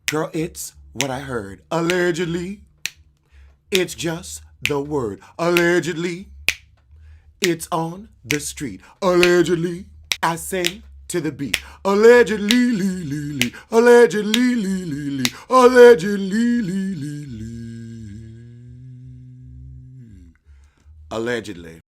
Girl, it's what I heard. Allegedly, it's just the word. Allegedly, it's on the street. Allegedly, I say to the beat. Allegedly, lee, lee, lee. Allegedly, lee, lee, lee. Allegedly, lee, lee, lee. Allegedly.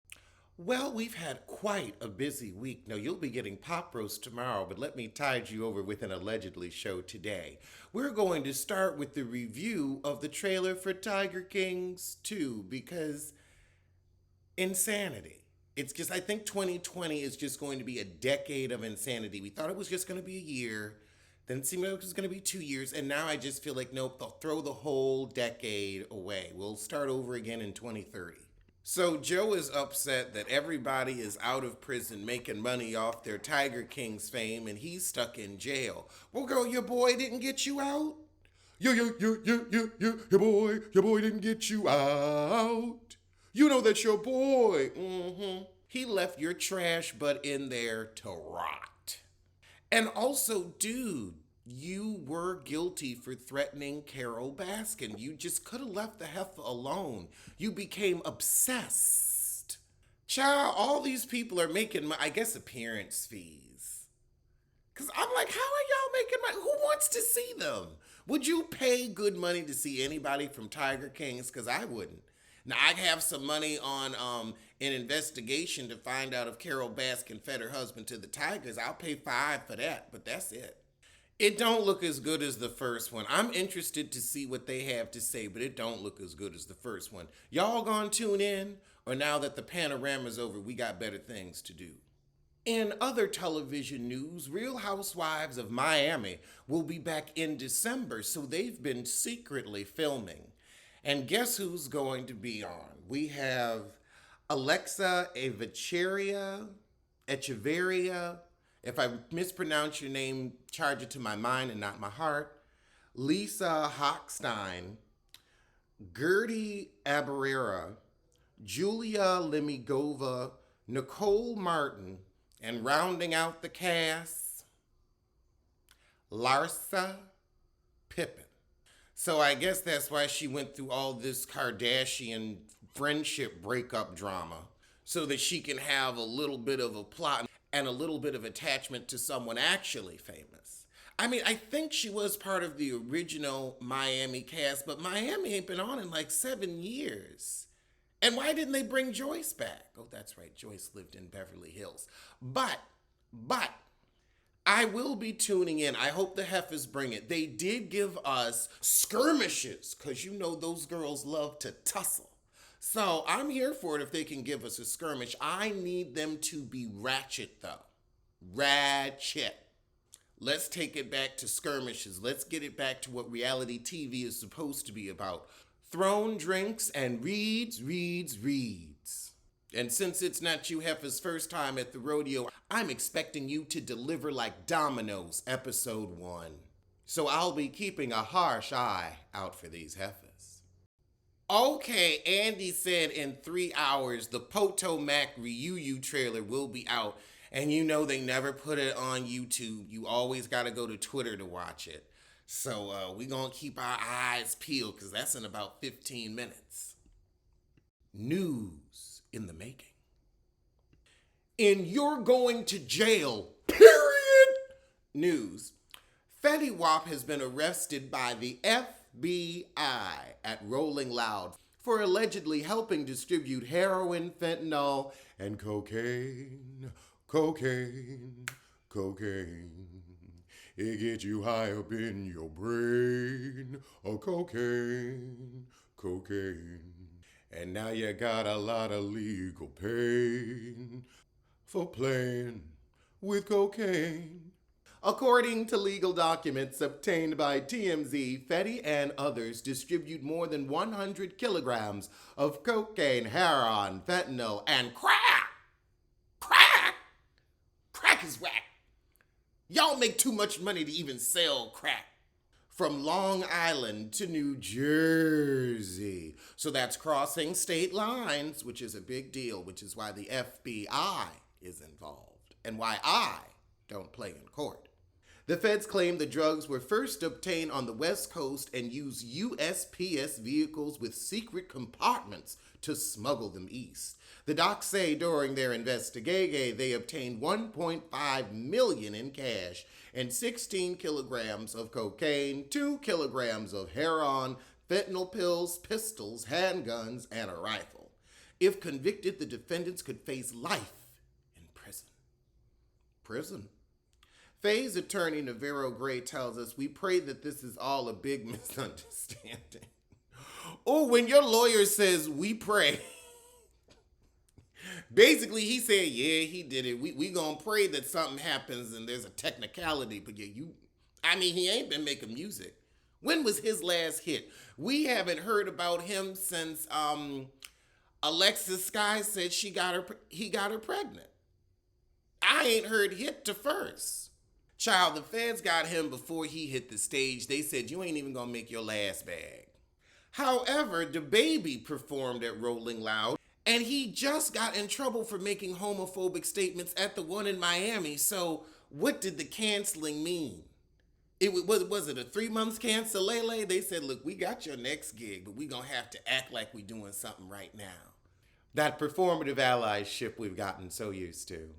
Well, we've had quite a busy week. Now, you'll be getting Pop Roast tomorrow, but let me tide you over with an allegedly show today. We're going to start with the review of the trailer for Tiger Kings 2 because insanity. It's just, I think 2020 is just going to be a decade of insanity. We thought it was just going to be a year, then it seemed like it was going to be 2 years, and now I just feel like, nope, they'll throw the whole decade away. We'll start over again in 2030. So Joe is upset that everybody is out of prison making money off their Tiger Kings fame and he's stuck in jail. Well, girl, your boy didn't get you out. Your boy didn't get you out. You know that's your boy. He left your trash butt in there to rot. And also, dude, you were guilty for threatening Carol Baskin. You just could have left the heifer alone. You became obsessed. Child, all these people are making, I guess, appearance fees. Because I'm like, how are y'all making money? Who wants to see them? Would you pay good money to see anybody from Tiger Kings? Because I wouldn't. Now, I have some money on an investigation to find out if Carol Baskin fed her husband to the Tigers. I'll pay $5 for that, but that's it. It don't look as good as the first one. I'm interested to see what they have to say, but it don't look as good as the first one. Y'all gonna tune in? Or now that the panorama's over, we got better things to do? In other television news, Real Housewives of Miami will be back in December, so they've been secretly filming. And guess who's going to be on? We have Alexa Echeverria. If I mispronounce your name, charge it to my mind and not my heart. Lisa Hochstein, Gertie Abarrera, Julia Lemigova, Nicole Martin, and rounding out the cast, Larsa Pippen. So I guess that's why she went through all this Kardashian friendship breakup drama, so that she can have a little bit of a plot and a little bit of attachment to someone actually famous. I mean, I think she was part of the original Miami cast, but Miami ain't been on in like 7 years. And why didn't they bring Joyce back? Oh, that's right, Joyce lived in Beverly Hills. But, I will be tuning in. I hope the heifers bring it. They did give us skirmishes, because you know those girls love to tussle. So I'm here for it if they can give us a skirmish. I need them to be ratchet, though. Ratchet. Let's take it back to skirmishes. Let's get it back to what reality TV is supposed to be about. Throne drinks and reads. And since it's not you heifer's first time at the rodeo, I'm expecting you to deliver like Domino's episode 1. So I'll be keeping a harsh eye out for these heifers. Okay, Andy said in 3 hours the Potomac Reunion trailer will be out. And you know they never put it on YouTube. You always got to go to Twitter to watch it. So we're going to keep our eyes peeled because that's in about 15 minutes. News in the making. In You're Going to Jail, period, news, Fetty Wap has been arrested by the FBI at Rolling Loud for allegedly helping distribute heroin, fentanyl, and cocaine. It gets you high up in your brain. Oh, cocaine. And now you got a lot of legal pain for playing with cocaine. According to legal documents obtained by TMZ, Fetty and others distribute more than 100 kilograms of cocaine, heroin, fentanyl, and crack. Crack is whack. Y'all make too much money to even sell crack. From Long Island to New Jersey. So that's crossing state lines, which is a big deal, which is why the FBI is involved and why I don't play in court. The feds claim the drugs were first obtained on the West Coast and used USPS vehicles with secret compartments to smuggle them east. The docs say during their investigation, they obtained $1.5 million in cash and 16 kilograms of cocaine, 2 kilograms of heroin, fentanyl pills, pistols, handguns, and a rifle. If convicted, the defendants could face life in prison. Prison. Faye's attorney, Navarro Gray, tells us, "We pray that this is all a big misunderstanding." Oh, when your lawyer says, "we pray," basically he said, yeah, he did it. We gonna pray that something happens and there's a technicality, but yeah, he ain't been making music. When was his last hit? We haven't heard about him since Alexis Sky said he got her pregnant. I ain't heard hit to first. Child, the feds got him before he hit the stage. They said, you ain't even gonna make your last bag. However, DaBaby performed at Rolling Loud, and he just got in trouble for making homophobic statements at the one in Miami. So what did the canceling mean? Was it a 3 months cancel, Lele? They said, look, we got your next gig, but we gonna have to act like we doing something right now. That performative allyship we've gotten so used to.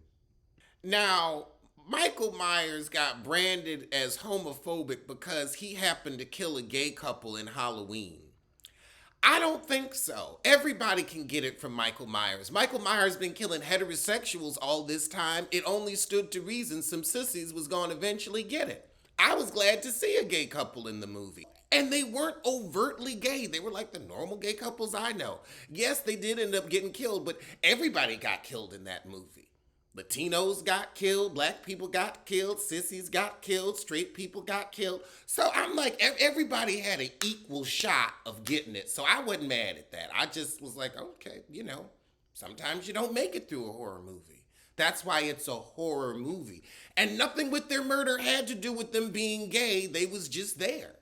Now, Michael Myers got branded as homophobic because he happened to kill a gay couple in Halloween. I don't think so. Everybody can get it from Michael Myers. Michael Myers been killing heterosexuals all this time. It only stood to reason some sissies was gonna eventually get it. I was glad to see a gay couple in the movie. And they weren't overtly gay. They were like the normal gay couples I know. Yes, they did end up getting killed, but everybody got killed in that movie. Latinos got killed, black people got killed, sissies got killed, straight people got killed. So I'm like, everybody had an equal shot of getting it. So I wasn't mad at that. I just was like, okay, sometimes you don't make it through a horror movie. That's why it's a horror movie. And nothing with their murder had to do with them being gay. They was just there,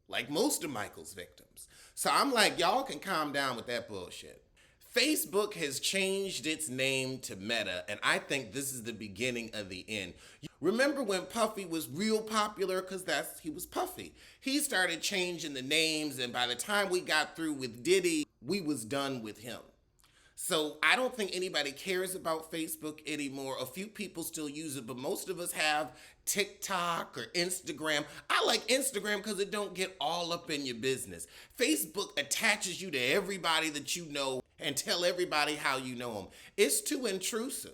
like most of Michael's victims. So I'm like, y'all can calm down with that bullshit. Facebook has changed its name to Meta, and I think this is the beginning of the end. Remember when Puffy was real popular? Because he was Puffy. He started changing the names, and by the time we got through with Diddy, we was done with him. So I don't think anybody cares about Facebook anymore. A few people still use it, but most of us have TikTok or Instagram. I like Instagram because it don't get all up in your business. Facebook attaches you to everybody that you know and tell everybody how you know them. It's too intrusive.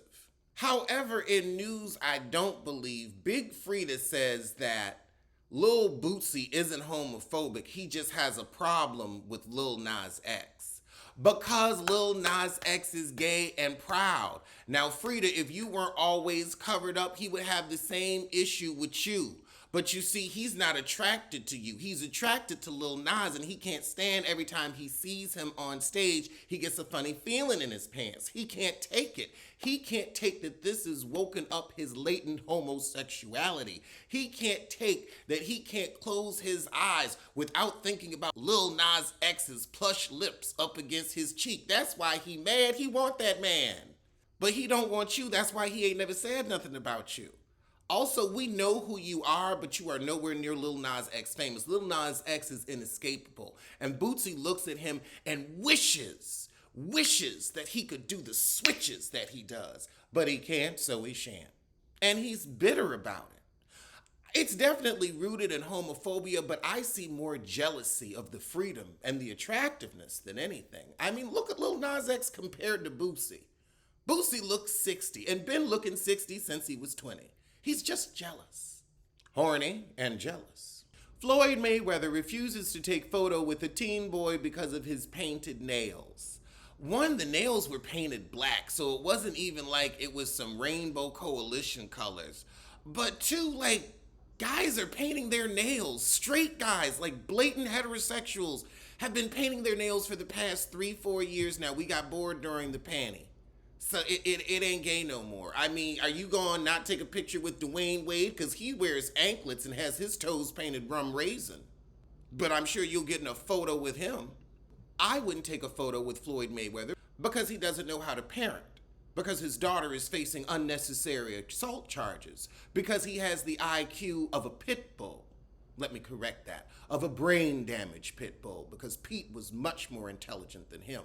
However, in news I don't believe, Big Frida says that Lil Bootsy isn't homophobic. He just has a problem with Lil Nas X. Because Lil Nas X is gay and proud. Now, Frida, if you weren't always covered up, he would have the same issue with you. But you see, he's not attracted to you. He's attracted to Lil Nas, and he can't stand every time he sees him on stage, he gets a funny feeling in his pants. He can't take it. He can't take that this has woken up his latent homosexuality. He can't take that he can't close his eyes without thinking about Lil Nas X's plush lips up against his cheek. That's why he mad. He want that man. But he don't want you. That's why he ain't never said nothing about you. Also, we know who you are, but you are nowhere near Lil Nas X famous. Lil Nas X is inescapable. And Bootsy looks at him and wishes that he could do the switches that he does. But he can't, so he shan't. And he's bitter about it. It's definitely rooted in homophobia, but I see more jealousy of the freedom and the attractiveness than anything. I mean, look at Lil Nas X compared to Bootsy. Bootsy looks 60 and been looking 60 since he was 20. He's just jealous. Horny and jealous. Floyd Mayweather refuses to take photo with a teen boy because of his painted nails. One, the nails were painted black, so it wasn't even like it was some rainbow coalition colors. But two, like, guys are painting their nails. Straight guys, like blatant heterosexuals, have been painting their nails for the past 3-4 years now. We got bored during the panty. So it ain't gay no more. I mean, are you going to not take a picture with Dwayne Wade? Because he wears anklets and has his toes painted rum raisin. But I'm sure you'll get in a photo with him. I wouldn't take a photo with Floyd Mayweather because he doesn't know how to parent. because his daughter is facing unnecessary assault charges, because he has the IQ of a pit bull. Let me correct that, of a brain damaged pit bull, because Pete was much more intelligent than him.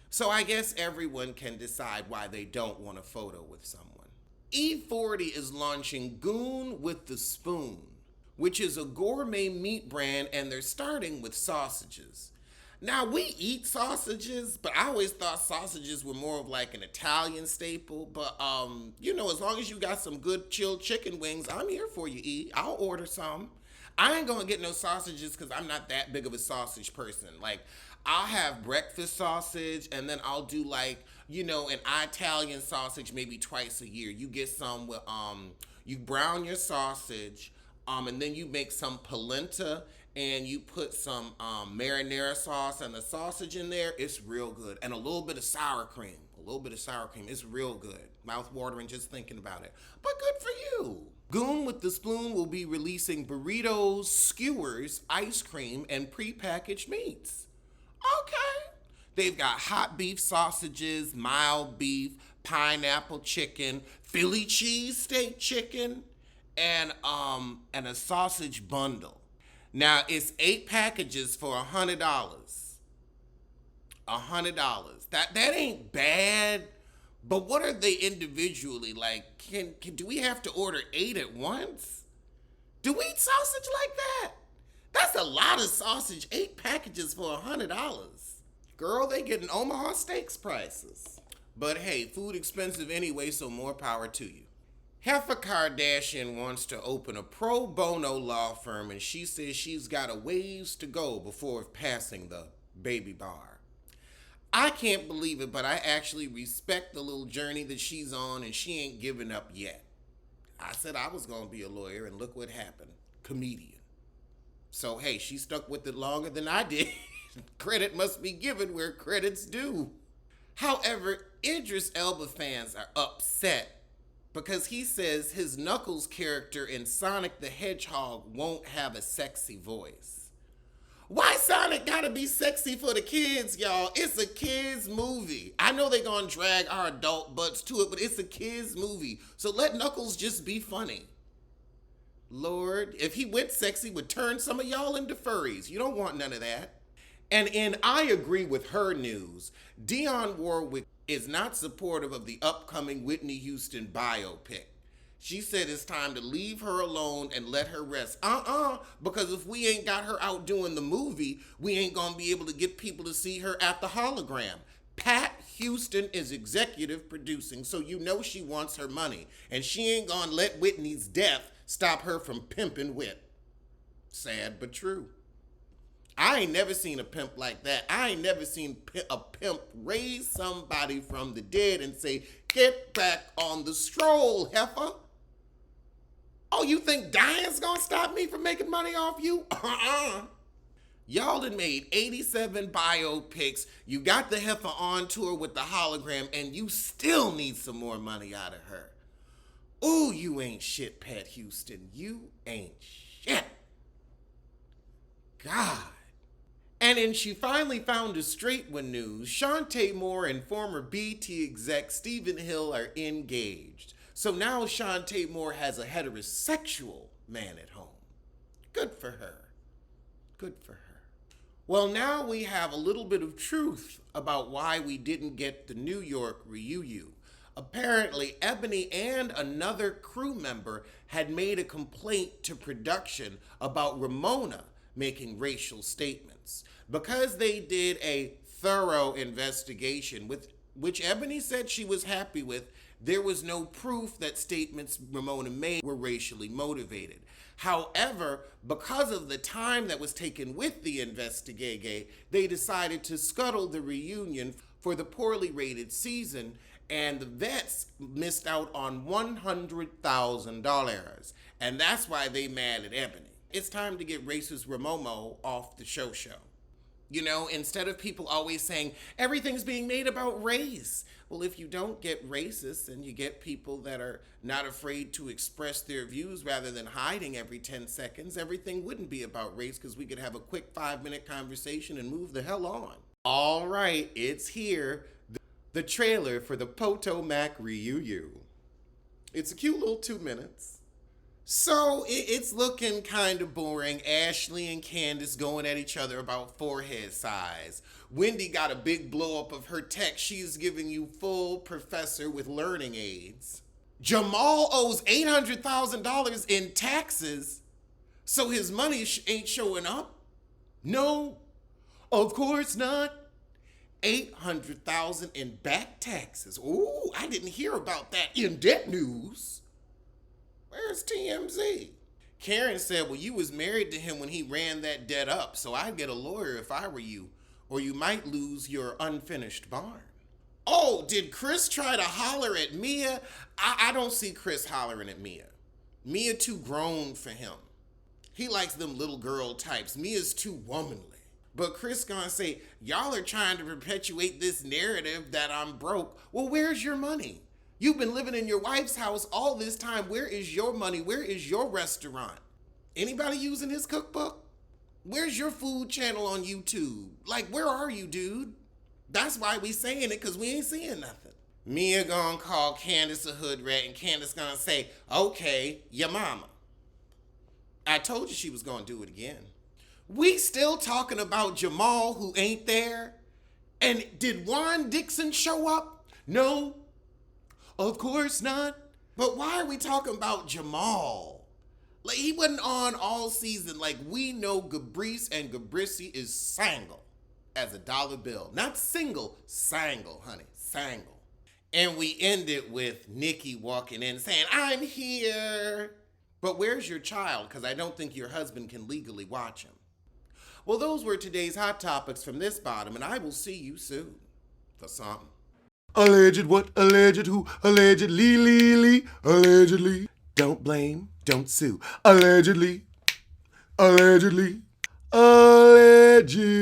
So I guess everyone can decide why they don't want a photo with someone. E40 is launching Goon with the Spoon, which is a gourmet meat brand, and they're starting with sausages. Now, we eat sausages, but I always thought sausages were more of like an Italian staple. But, as long as you got some good chilled chicken wings, I'm here for you, E. I'll order some. I ain't gonna get no sausages because I'm not that big of a sausage person. Like, I'll have breakfast sausage, and then I'll do like, an Italian sausage maybe twice a year. You get some with, you brown your sausage, and then you make some polenta, and you put some marinara sauce and the sausage in there. It's real good. And a little bit of sour cream. It's real good. Mouth watering just thinking about it. But good for you. Goon with the Spoon will be releasing burritos, skewers, ice cream, and prepackaged meats. Okay. They've got hot beef sausages, mild beef, pineapple chicken, Philly cheesesteak chicken, and a sausage bundle. Now, it's 8 packages for $100. $100. That ain't bad. But what are they individually? Like, do we have to order 8 at once? Do we eat sausage like that? That's a lot of sausage. 8 packages for $100. Girl, they getting Omaha Steaks prices. But hey, food expensive anyway, so more power to you. Heifer Kardashian wants to open a pro bono law firm, and she says she's got a ways to go before passing the baby bar. I can't believe it, but I actually respect the little journey that she's on, and she ain't giving up yet. I said I was going to be a lawyer, and look what happened. Comedian. So, hey, she stuck with it longer than I did. Credit must be given where credit's due. However, Idris Elba fans are upset because he says his Knuckles character in Sonic the Hedgehog won't have a sexy voice. Why Sonic gotta be sexy for the kids, y'all? It's a kids movie. I know they gonna drag our adult butts to it, but it's a kids movie. So let Knuckles just be funny. Lord, if he went sexy, would turn some of y'all into furries. You don't want none of that. And in I Agree With Her news, Dionne Warwick is not supportive of the upcoming Whitney Houston biopic. She said it's time to leave her alone and let her rest. Because if we ain't got her out doing the movie, we ain't gonna be able to get people to see her at the hologram. Pat Houston is executive producing, so you know she wants her money. And she ain't gonna let Whitney's death stop her from pimping Whit. Sad but true. I ain't never seen a pimp like that. I ain't never seen a pimp raise somebody from the dead and say, get back on the stroll, heifer. Oh, you think dying's gonna stop me from making money off you? Y'all done made 87 biopics. You got the heifer on tour with the hologram, and you still need some more money out of her. Ooh, you ain't shit, Pat Houston. You ain't shit. God. And in She Finally Found a Straight One news, Shantae Moore and former BT exec Stephen Hill are engaged. So now Shantae Moore has a heterosexual man at home. Good for her. Good for her. Well, now we have a little bit of truth about why we didn't get the New York reunion. Apparently, Ebony and another crew member had made a complaint to production about Ramona making racial statements. Because they did a thorough investigation, which Ebony said she was happy with, there was no proof that statements Ramona made were racially motivated. However, because of the time that was taken with the investigation, they decided to scuttle the reunion for the poorly rated season, and the vets missed out on $100,000. And that's why they mad at Ebony. It's time to get racist Ramomo off the show. You know, instead of people always saying, everything's being made about race. Well, if you don't get racist and you get people that are not afraid to express their views rather than hiding every 10 seconds, everything wouldn't be about race because we could have a quick 5-minute conversation and move the hell on. All right, it's here. the trailer for the Potomac reunion. It's a cute little 2 minutes. So it's looking kind of boring. Ashley and Candace going at each other about forehead size. Wendy got a big blow up of her text. She's giving you full professor with learning aids. Jamal owes $800,000 in taxes, so his money ain't showing up. No, of course not. $800,000 in back taxes. Ooh, I didn't hear about that in debt news. Where's TMZ? Karen said, well, you was married to him when he ran that debt up, so I'd get a lawyer if I were you, or you might lose your unfinished barn. Oh, did Chris try to holler at Mia? I don't see Chris hollering at Mia. Mia too grown for him. He likes them little girl types. Mia's too womanly. But Chris gonna say, y'all are trying to perpetuate this narrative that I'm broke. Well, where's your money? You've been living in your wife's house all this time. Where is your money? Where is your restaurant? Anybody using his cookbook? Where's your food channel on YouTube? Like, where are you, dude? That's why we saying it, because we ain't seeing nothing. Mia gonna call Candace a hood rat, and Candace gonna say, okay, your mama. I told you she was gonna do it again. We still talking about Jamal who ain't there? And did Juan Dixon show up? No, of course not. But why are we talking about Jamal? Like, he wasn't on all season. Like, we know Gabrice and Gabrisi is single as a dollar bill. Not single, sangle, honey, sangle. And we ended with Nikki walking in saying, I'm here. But where's your child? Because I don't think your husband can legally watch him. Well, those were today's hot topics from this bottom, and I will see you soon for something. Alleged what? Alleged who? Allegedly, allegedly. Don't blame, don't sue. Allegedly, allegedly, allegedly.